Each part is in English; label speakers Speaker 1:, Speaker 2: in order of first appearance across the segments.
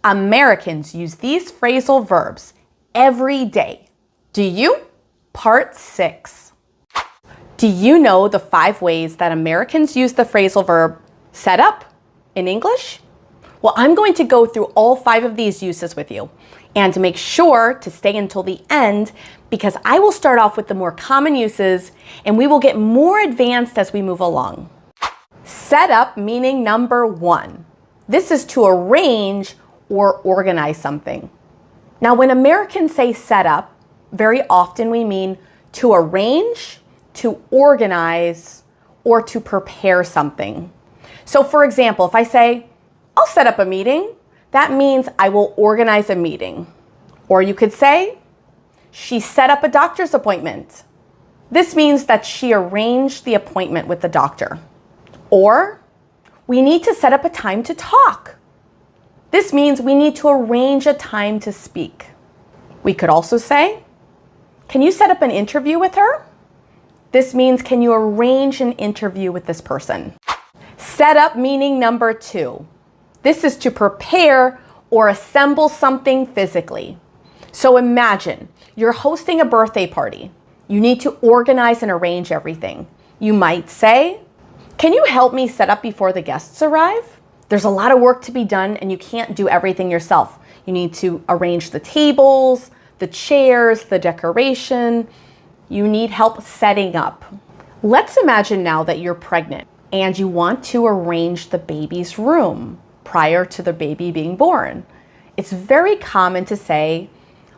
Speaker 1: Americans use these phrasal verbs every day. Do you? Part 6. Do you know the 5 ways that Americans use the phrasal verb set up in English? Well, I'm going to go through all 5 of these uses with you, and make sure to stay until the end because I will start off with the more common uses and we will get more advanced as we move along. Set up meaning number 1. This is to arrange or organize something. Now, when Americans say set up, very often we mean to arrange, to organize, or to prepare something. So for example, if I say, I'll set up a meeting, that means I will organize a meeting. Or you could say, she set up a doctor's appointment. This means that she arranged the appointment with the doctor. Or, we need to set up a time to talk. This means we need to arrange a time to speak. We could also say, can you set up an interview with her? This means, can you arrange an interview with this person? Set up meaning number 2. This is to prepare or assemble something physically. So imagine you're hosting a birthday party. You need to organize and arrange everything. You might say, can you help me set up before the guests arrive? There's a lot of work to be done and you can't do everything yourself. You need to arrange the tables, the chairs, the decoration. You need help setting up. Let's imagine now that you're pregnant and you want to arrange the baby's room prior to the baby being born. It's very common to say,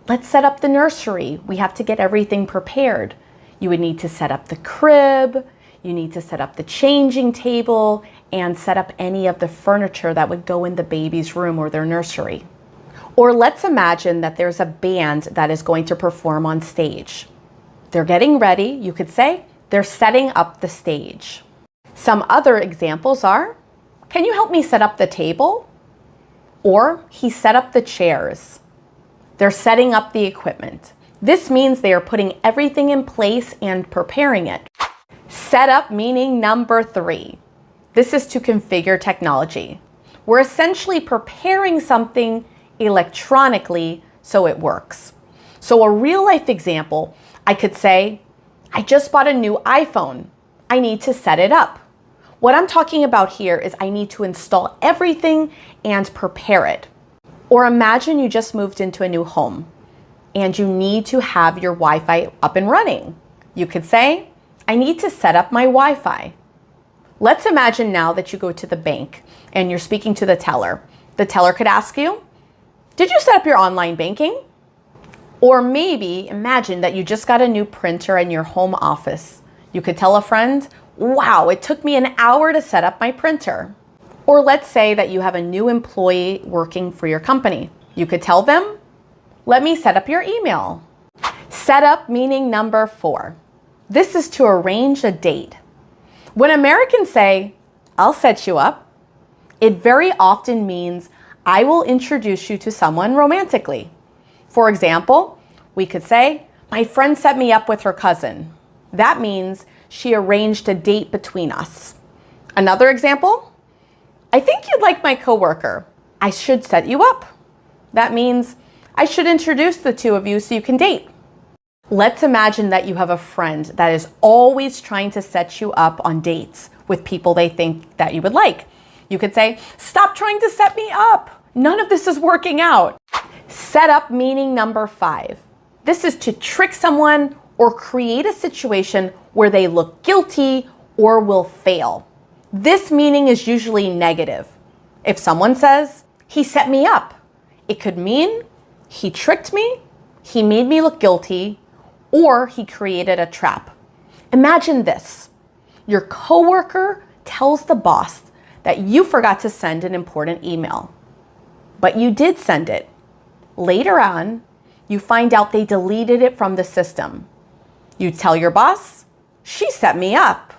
Speaker 1: let's set up the nursery. We have to get everything prepared. You would need to set up the crib. You need to set up the changing table and set up any of the furniture that would go in the baby's room or their nursery. Or let's imagine that there's a band that is going to perform on stage. They're getting ready. You could say they're setting up the stage. Some other examples are, can you help me set up the table? Or he set up the chairs. They're setting up the equipment. This means they are putting everything in place and preparing it. Set up meaning number 3. This is to configure technology. We're essentially preparing something electronically so it works. So a real life example, I could say, I just bought a new iPhone. I need to set it up. What I'm talking about here is I need to install everything and prepare it. Or imagine you just moved into a new home and you need to have your Wi-Fi up and running. You could say, I need to set up my Wi-Fi. Let's imagine now that you go to the bank and you're speaking to the teller. The teller could ask you, did you set up your online banking? Or maybe imagine that you just got a new printer in your home office. You could tell a friend, wow, it took me an hour to set up my printer. Or let's say that you have a new employee working for your company. You could tell them, let me set up your email. Set up meaning number 4. This is to arrange a date. When Americans say, I'll set you up, it very often means I will introduce you to someone romantically. For example, we could say, my friend set me up with her cousin. That means she arranged a date between us. Another example, I think you'd like my coworker. I should set you up. That means I should introduce the two of you so you can date. Let's imagine that you have a friend that is always trying to set you up on dates with people they think that you would like. You could say, stop trying to set me up. None of this is working out. Set up meaning number 5. This is to trick someone or create a situation where they look guilty or will fail. This meaning is usually negative. If someone says, he set me up, it could mean he tricked me, he made me look guilty, or he created a trap. Imagine this. Your coworker tells the boss that you forgot to send an important email, but you did send it. Later on, you find out they deleted it from the system. You tell your boss, she set me up.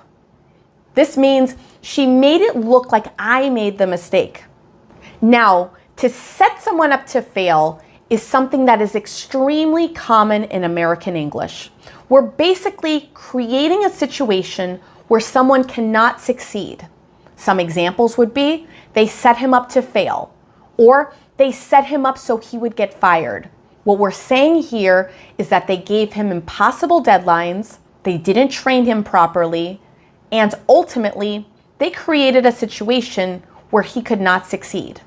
Speaker 1: This means she made it look like I made the mistake. Now, to set someone up to fail is something that is extremely common in American English. We're basically creating a situation where someone cannot succeed. Some examples would be, they set him up to fail, or They set him up so he would get fired. What we're saying here is that they gave him impossible deadlines, they didn't train him properly, and ultimately, they created a situation where he could not succeed.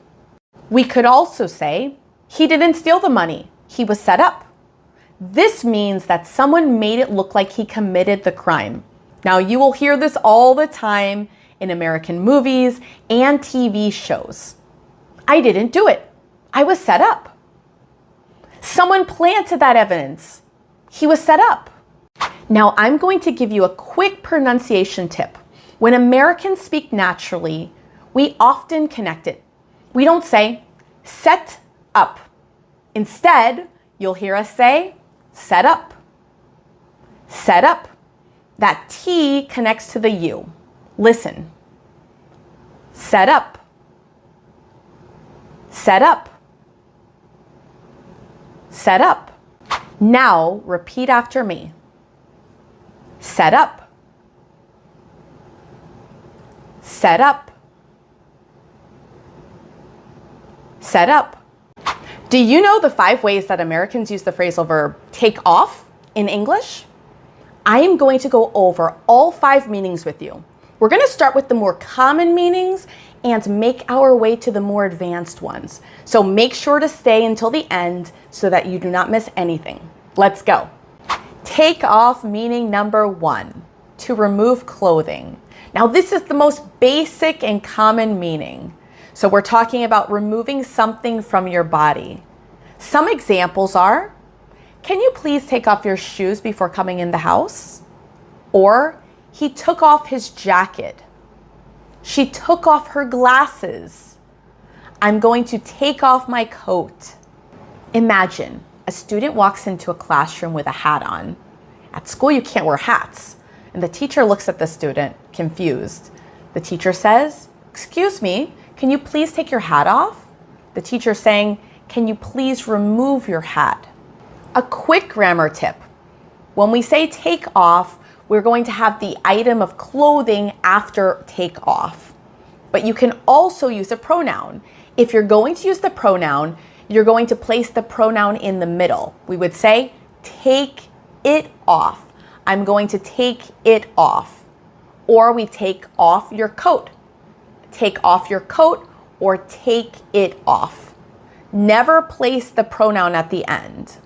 Speaker 1: We could also say, he didn't steal the money, he was set up. This means that someone made it look like he committed the crime. Now, you will hear this all the time in American movies and TV shows. I didn't do it. I was set up. Someone planted that evidence. He was set up. Now, I'm going to give you a quick pronunciation tip. When Americans speak naturally, we often connect it. We don't say set up. Instead, you'll hear us say set up. Set up. That T connects to the U. Listen. Set up. Set up. Set up. Now repeat after me. Set up. Set up. Set up. Do you know the 5 ways that Americans use the phrasal verb take off in English? I am going to go over all 5 meanings with you. We're going to start with the more common meanings and make our way to the more advanced ones. So make sure to stay until the end so that you do not miss anything. Let's go. Take off meaning number 1, to remove clothing. Now this is the most basic and common meaning. So we're talking about removing something from your body. Some examples are, can you please take off your shoes before coming in the house? Or, he took off his jacket. She took off her glasses. I'm going to take off my coat. Imagine a student walks into a classroom with a hat on. At school, you can't wear hats. And the teacher looks at the student, confused. The teacher says, "Excuse me, can you please take your hat off?" The teacher saying, "Can you please remove your hat?" A quick grammar tip. When we say take off, we're going to have the item of clothing after take off. But you can also use a pronoun. If you're going to use the pronoun, you're going to place the pronoun in the middle. We would say, take it off. I'm going to take it off. Or we take off your coat. Take off your coat or take it off. Never place the pronoun at the end.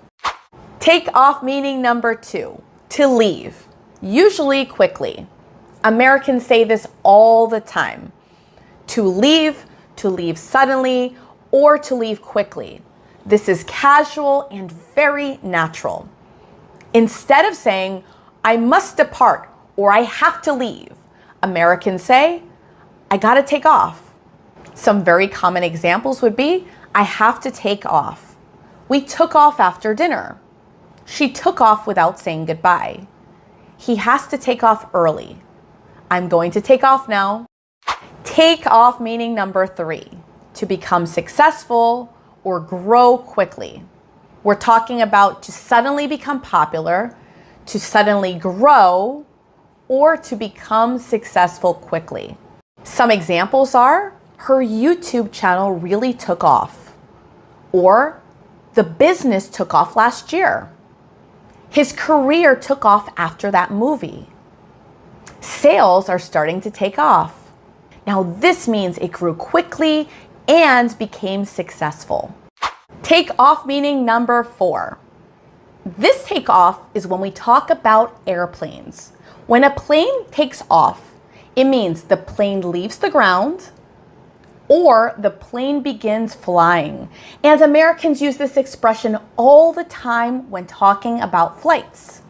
Speaker 1: Take off meaning number 2, to leave, usually quickly. Americans say this all the time. To leave suddenly, or to leave quickly. This is casual and very natural. Instead of saying, I must depart or I have to leave, Americans say, I gotta take off. Some very common examples would be, I have to take off. We took off after dinner. She took off without saying goodbye. He has to take off early. I'm going to take off now. Take off meaning number 3, to become successful or grow quickly. We're talking about to suddenly become popular, to suddenly grow, or to become successful quickly. Some examples are, her YouTube channel really took off, or the business took off last year. His career took off after that movie. Sales are starting to take off. Now this means it grew quickly and became successful. Take off meaning number 4. This take off is when we talk about airplanes. When a plane takes off, it means the plane leaves the ground or the plane begins flying. And Americans use this expression all the time when talking about flights.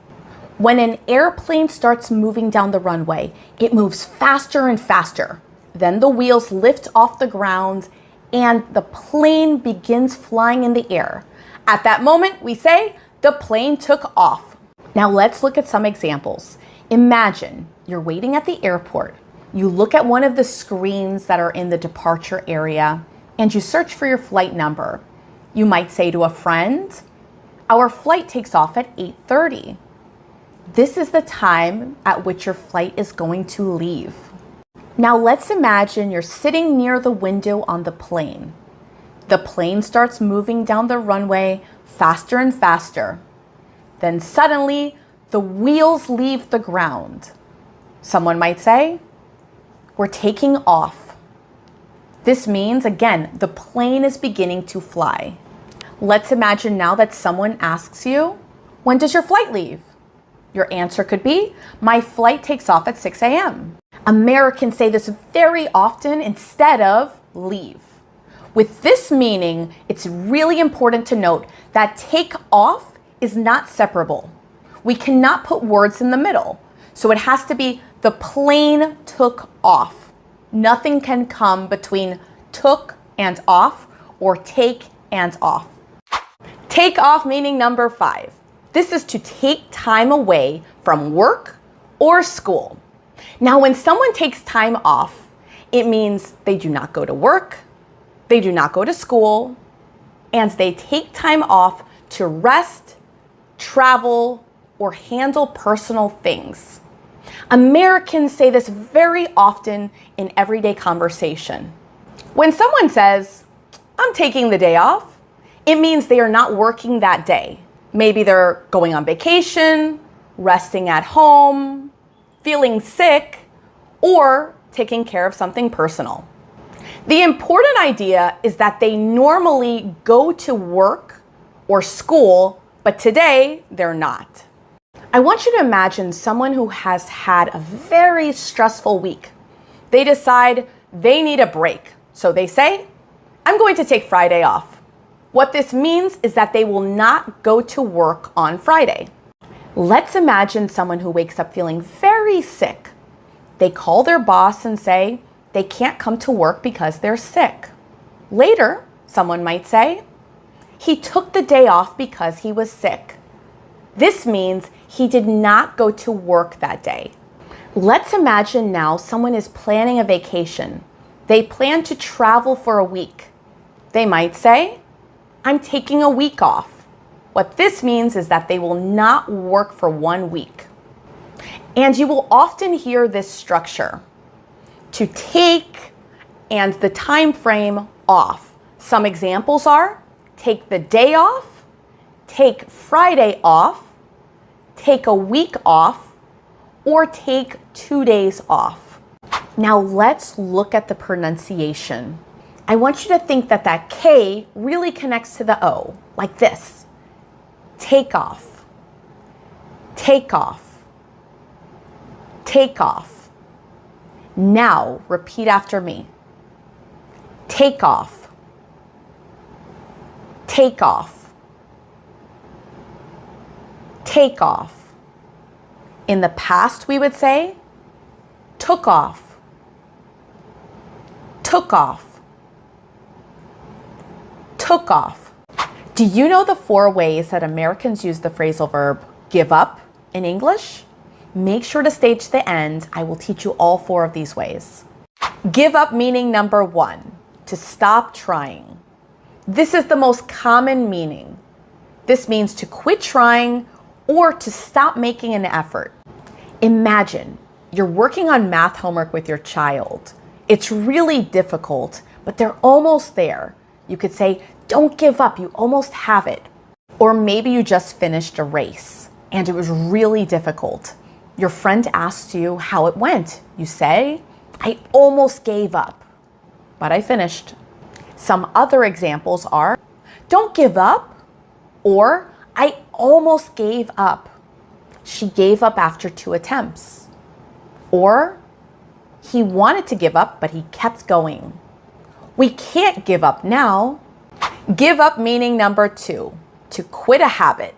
Speaker 1: When an airplane starts moving down the runway, it moves faster and faster. Then the wheels lift off the ground and the plane begins flying in the air. At that moment, we say, the plane took off. Now let's look at some examples. Imagine you're waiting at the airport. You look at one of the screens that are in the departure area and you search for your flight number. You might say to a friend, our flight takes off at 8:30. This is the time at which your flight is going to leave. Now let's imagine you're sitting near the window on the plane. The plane starts moving down the runway faster and faster. Then suddenly, the wheels leave the ground. Someone might say, we're taking off. This means, again, the plane is beginning to fly. Let's imagine now that someone asks you, when does your flight leave? Your answer could be, my flight takes off at 6 a.m. Americans say this very often instead of leave. With this meaning, it's really important to note that take off is not separable. We cannot put words in the middle. So it has to be the plane took off. Nothing can come between took and off or take and off. Take off meaning number 5. This is to take time away from work or school. Now, when someone takes time off, it means they do not go to work, they do not go to school, and they take time off to rest, travel, or handle personal things. Americans say this very often in everyday conversation. When someone says, I'm taking the day off, it means they are not working that day. Maybe they're going on vacation, resting at home, feeling sick, or taking care of something personal. The important idea is that they normally go to work or school, but today they're not. I want you to imagine someone who has had a very stressful week. They decide they need a break. So they say, I'm going to take Friday off. What this means is that they will not go to work on Friday. Let's imagine someone who wakes up feeling very sick. They call their boss and say they can't come to work because they're sick. Later, someone might say, he took the day off because he was sick. This means he did not go to work that day. Let's imagine now someone is planning a vacation. They plan to travel for a week. They might say, I'm taking a week off. What this means is that they will not work for 1 week. And you will often hear this structure. To take and the time frame off. Some examples are take the day off, take Friday off, take a week off, or take 2 days off. Now let's look at the pronunciation. I want you to think that that K really connects to the O, like this. Take off, take off, take off. Now repeat after me. Take off, take off, take off. In the past, we would say, took off, took off, took off. Do you know the 4 ways that Americans use the phrasal verb give up in English? Make sure to stay to the end. I will teach you all 4 of these ways. Give up meaning number 1, to stop trying. This is the most common meaning. This means to quit trying or to stop making an effort. Imagine you're working on math homework with your child. It's really difficult, but they're almost there. You could say, don't give up, you almost have it. Or maybe you just finished a race and it was really difficult. Your friend asked you how it went. You say, I almost gave up, but I finished. Some other examples are, don't give up, or I almost gave up. She gave up after 2 attempts. Or he wanted to give up, but he kept going. We can't give up now. Give up meaning number 2, to quit a habit.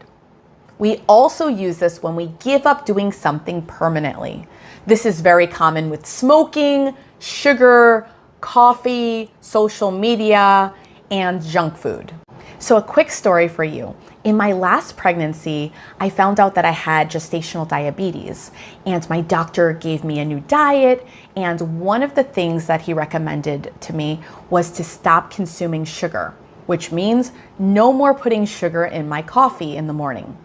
Speaker 1: We also use this when we give up doing something permanently. This is very common with smoking, sugar, coffee, social media, and junk food. So a quick story for you. In my last pregnancy, I found out that I had gestational diabetes, and my doctor gave me a new diet, and one of the things that he recommended to me was to stop consuming sugar, which means no more putting sugar in my coffee in the morning.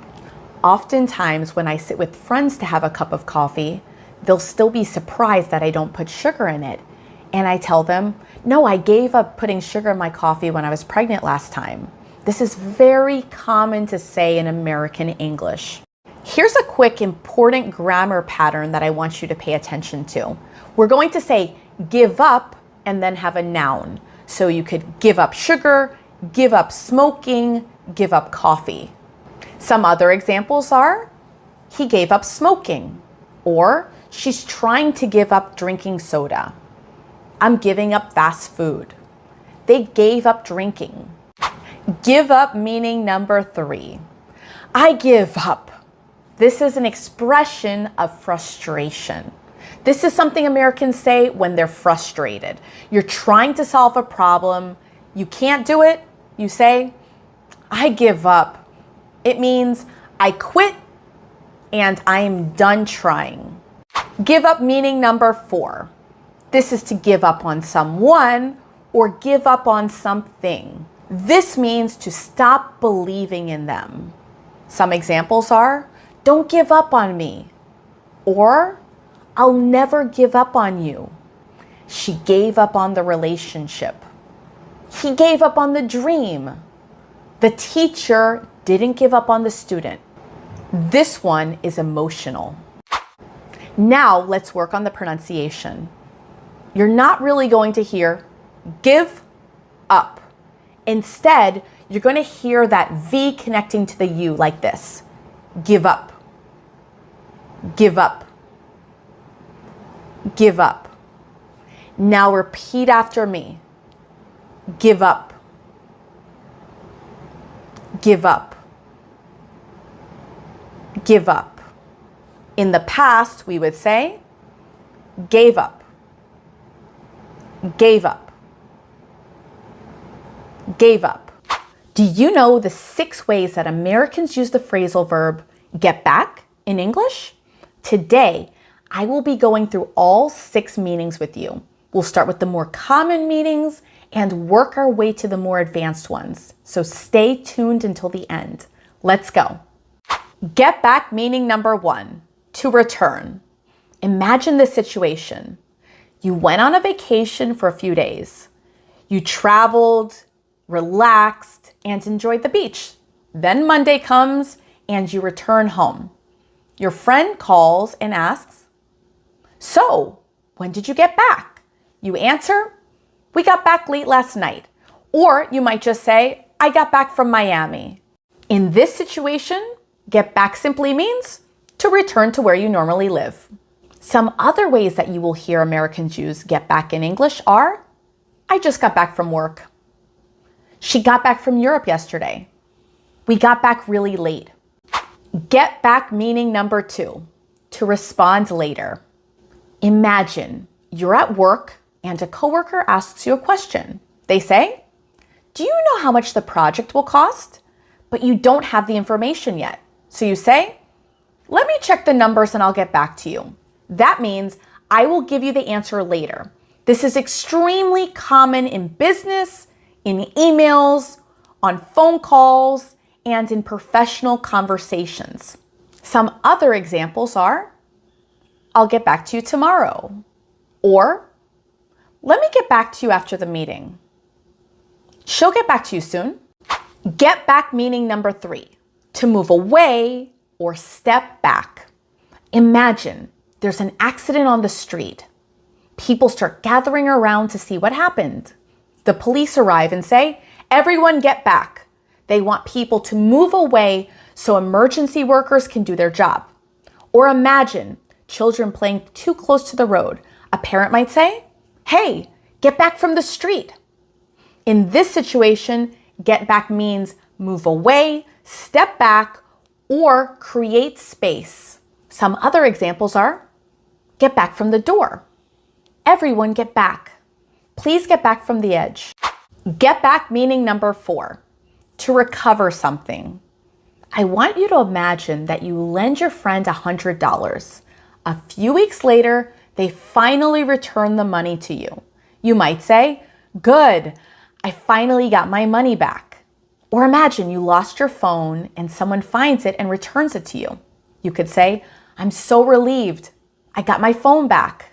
Speaker 1: Oftentimes, when I sit with friends to have a cup of coffee, they'll still be surprised that I don't put sugar in it. and I tell them, no, I gave up putting sugar in my coffee when I was pregnant last time. This is very common to say in American English. Here's a quick important grammar pattern that I want you to pay attention to. We're going to say give up and then have a noun. So you could give up sugar, give up smoking, give up coffee. Some other examples are, he gave up smoking, or she's trying to give up drinking soda. I'm giving up fast food. They gave up drinking. Give up meaning number 3. I give up. This is an expression of frustration. This is something Americans say when they're frustrated. You're trying to solve a problem. You can't do it. You say, I give up. It means I quit and I am done trying. Give up meaning number 4. This is to give up on someone or give up on something. This means to stop believing in them. Some examples are, don't give up on me, or I'll never give up on you. She gave up on the relationship. He gave up on the dream. The teacher didn't give up on the student. This one is emotional. Now let's work on the pronunciation. You're not really going to hear give up. Instead, you're going to hear that V connecting to the U like this. Give up. Give up. Give up. Now repeat after me. Give up. Give up. Give up. In the past, we would say, gave up. Gave up. Gave up. Do you know the 6 ways that Americans use the phrasal verb get back in English? Today, I will be going through all 6 meanings with you. We'll start with the more common meanings and work our way to the more advanced ones. So stay tuned until the end. Let's go. Get back meaning number 1, to return. Imagine this situation. You went on a vacation for a few days. You traveled, relaxed, and enjoyed the beach. Then Monday comes and you return home. Your friend calls and asks, so, when did you get back? You answer, we got back late last night. Or you might just say, I got back from Miami. In this situation, get back simply means to return to where you normally live. Some other ways that you will hear Americans use get back in English are, I just got back from work. She got back from Europe yesterday. We got back really late. Get back meaning number 2, to respond later. Imagine you're at work and a coworker asks you a question. They say, do you know how much the project will cost? But you don't have the information yet. So you say, let me check the numbers and I'll get back to you. That means I will give you the answer later. This is extremely common in business, in emails, on phone calls, and in professional conversations. Some other examples are, I'll get back to you tomorrow. Or, let me get back to you after the meeting. She'll get back to you soon. Get back meaning number 3, to move away or step back. Imagine there's an accident on the street. People start gathering around to see what happened. The police arrive and say, everyone get back. They want people to move away so emergency workers can do their job. Or imagine children playing too close to the road. A parent might say, hey, get back from the street. In this situation, get back means move away, step back, or create space. Some other examples are, get back from the door. Everyone get back. Please get back from the edge. Get back meaning number 4, to recover something. I want you to imagine that you lend your friend $100. A few weeks later, they finally return the money to you. You might say, good, I finally got my money back. Or imagine you lost your phone and someone finds it and returns it to you. You could say, I'm so relieved. I got my phone back.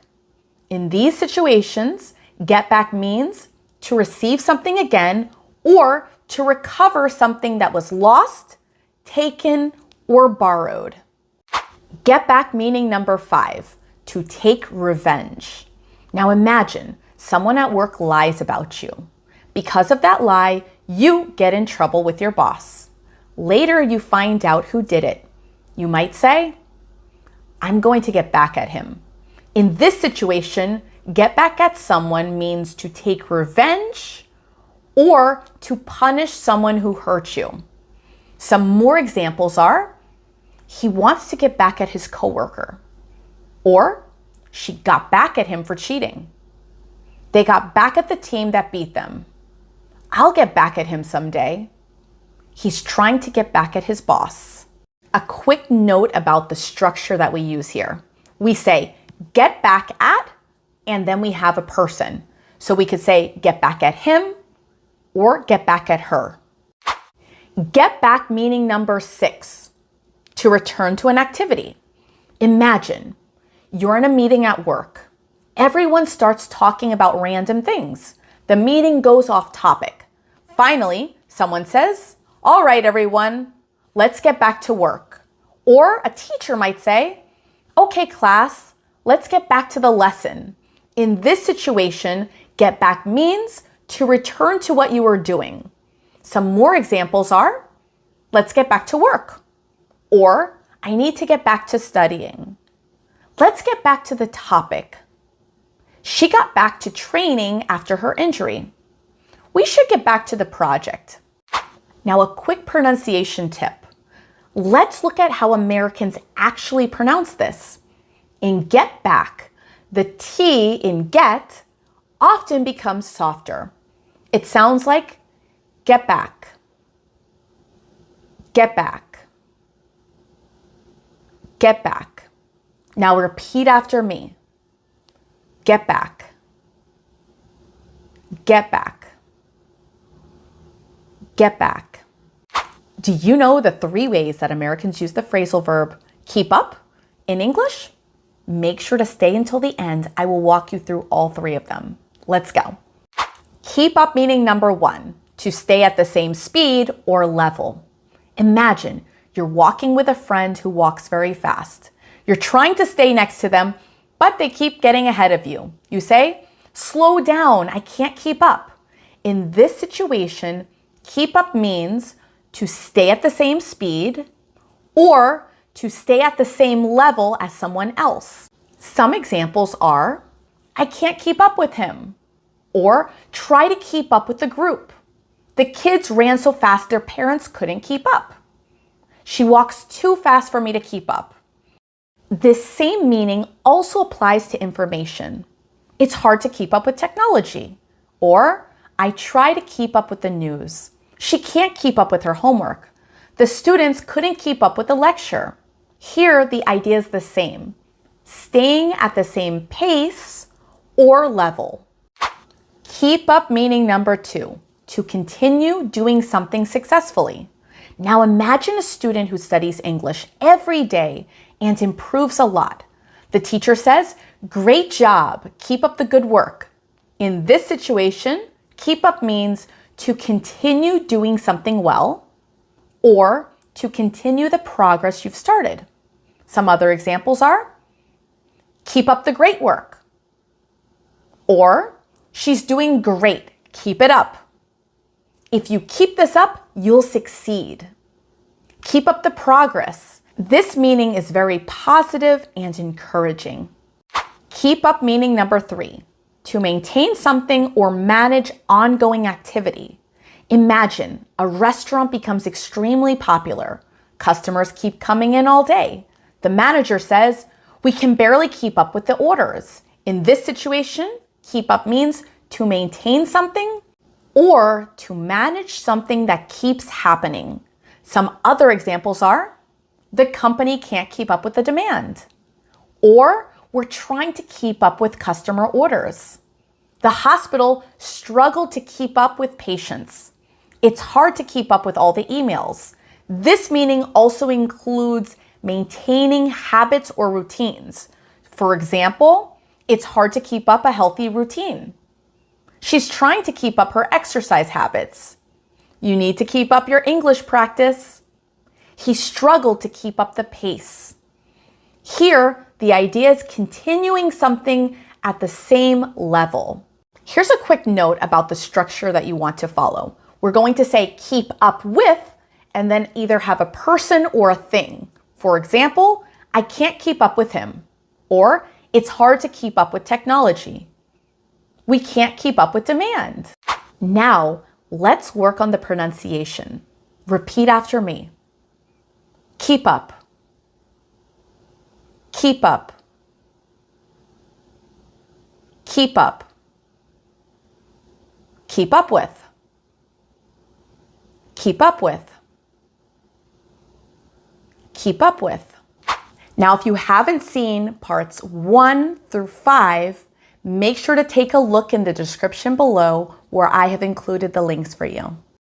Speaker 1: In these situations, Get back means to receive something again or to recover something that was lost, taken, or borrowed. Get back meaning number 5, to take revenge. Now imagine someone at work lies about you. Because of that lie, you get in trouble with your boss. Later, you find out who did it. You might say, I'm going to get back at him. In this situation, get back at someone means to take revenge or to punish someone who hurt you. Some more examples are, he wants to get back at his coworker, or she got back at him for cheating. They got back at the team that beat them. I'll get back at him someday. He's trying to get back at his boss. A quick note about the structure that we use here. We say get back at, and then we have a person. So we could say get back at him or get back at her. Get back meaning number 6, to return to an activity. Imagine you're in a meeting at work. Everyone starts talking about random things. The meeting goes off topic. Finally, someone says, all right, everyone, let's get back to work. Or a teacher might say, okay, class, let's get back to the lesson. In this situation, get back means to return to what you were doing. Some more examples are, let's get back to work. Or, I need to get back to studying. Let's get back to the topic. She got back to training after her injury. We should get back to the project. Now, a quick pronunciation tip. Let's look at how Americans actually pronounce this. In get back, the T in get often becomes softer. It sounds like get back, get back, get back. Now repeat after me. Get back, get back, get back. Do you know the 3 ways that Americans use the phrasal verb keep up in English? Make sure to stay until the end. I will walk you through all 3 of them. Let's go. Keep up meaning number 1, to stay at the same speed or level. Imagine you're walking with a friend who walks very fast. You're trying to stay next to them, but they keep getting ahead of you. You say, slow down, I can't keep up. In this situation, keep up means to stay at the same speed or to stay at the same level as someone else. Some examples are, I can't keep up with him, or try to keep up with the group. The kids ran so fast their parents couldn't keep up. She walks too fast for me to keep up. This same meaning also applies to information. It's hard to keep up with technology. Or, I try to keep up with the news. She can't keep up with her homework. The students couldn't keep up with the lecture. Here, the idea is the same. Staying at the same pace or level. Keep up meaning number 2, to continue doing something successfully. Now imagine a student who studies English every day and improves a lot. The teacher says, great job, keep up the good work. In this situation, keep up means to continue doing something well or to continue the progress you've started. Some other examples are, keep up the great work, or she's doing great, keep it up. If you keep this up, you'll succeed. Keep up the progress. This meaning is very positive and encouraging. Keep up meaning number 3, to maintain something or manage ongoing activity. Imagine a restaurant becomes extremely popular. Customers keep coming in all day. The manager says, we can barely keep up with the orders. In this situation, keep up means to maintain something or to manage something that keeps happening. Some other examples are, the company can't keep up with the demand, or we're trying to keep up with customer orders. The hospital struggled to keep up with patients. It's hard to keep up with all the emails. This meaning also includes maintaining habits or routines. For example, it's hard to keep up a healthy routine. She's trying to keep up her exercise habits. You need to keep up your English practice. He struggled to keep up the pace. Here, the idea is continuing something at the same level. Here's a quick note about the structure that you want to follow. We're going to say keep up with, and then either have a person or a thing. For example, I can't keep up with him. Or it's hard to keep up with technology. We can't keep up with demand. Now, let's work on the pronunciation. Repeat after me. Keep up. Keep up. Keep up. Keep up with. Keep up with. Keep up with. Now, if you haven't seen parts 1 through 5, make sure to take a look in the description below where I have included the links for you.